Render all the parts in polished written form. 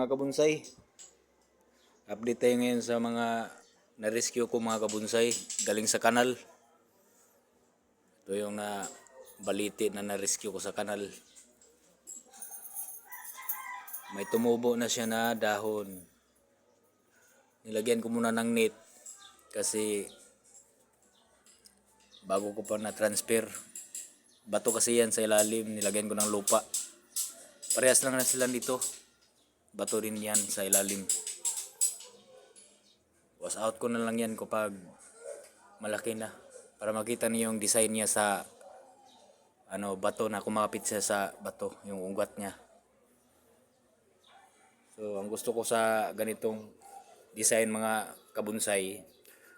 Mga kabonsay, update tayo ngayon sa mga na-rescue ko mga kabonsay galing sa kanal. Ito yung baliti na na-rescue ko sa kanal. May tumubo na siya na dahon. Nilagyan ko muna ng net kasi bago ko pa na-transfer. Bato kasi yan sa ilalim, nilagyan ko ng lupa. Parehas lang na sila dito. Bato rin yan sa ilalim. Was out ko na lang yan kapag malaki na para makita niyo yung design niya sa bato na kumapit siya sa bato, yung ugat niya. So ang gusto ko sa ganitong design mga kabonsai,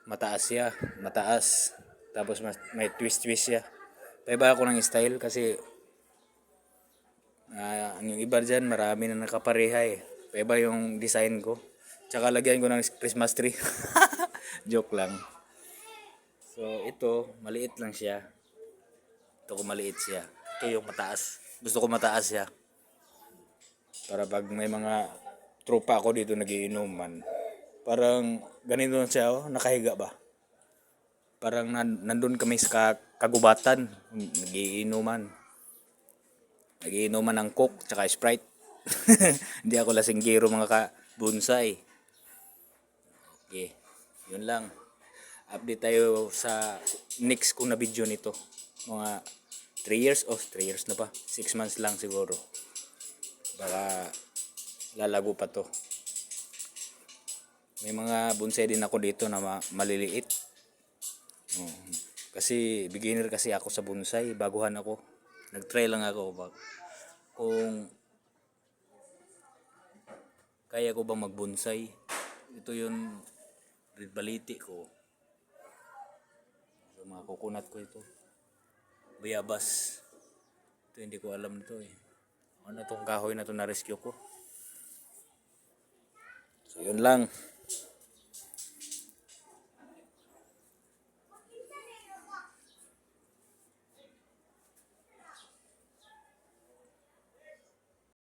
mataas siya, mataas. Tapos may twist siya. Paiba ako ng style kasi yung iba dyan marami na nakapareha eh. Paiba yung design ko. Tsaka lagyan ko ng Christmas tree. Joke lang. So ito, maliit lang siya. Ito ko maliit siya. Ito yung mataas. Gusto ko mataas siya. Para pag may mga tropa ako dito nagiinuman, parang ganito na siya, nakahiga ba? Parang nandun kami sa kagubatan, nagiinuman. Nagiinuman ng Coke tsaka Sprite. Hindi ako lasinggero mga kabonsay. Okay, yun lang. Update tayo sa next kong na video nito. Mga 3 years, 3 years na pa. 6 months lang siguro. Baka lalago pa to. May mga bonsai din ako dito na maliliit. Kasi beginner kasi ako sa bonsai, baguhan ako. Nag-try lang ako kung kaya ko bang mag-bonsai. Ito yung red baliti ko. So, mga coconut ko ito. Bayabas. Ito hindi ko alam nito eh. Ano tong kahoy na to na rescue ko. So yun lang.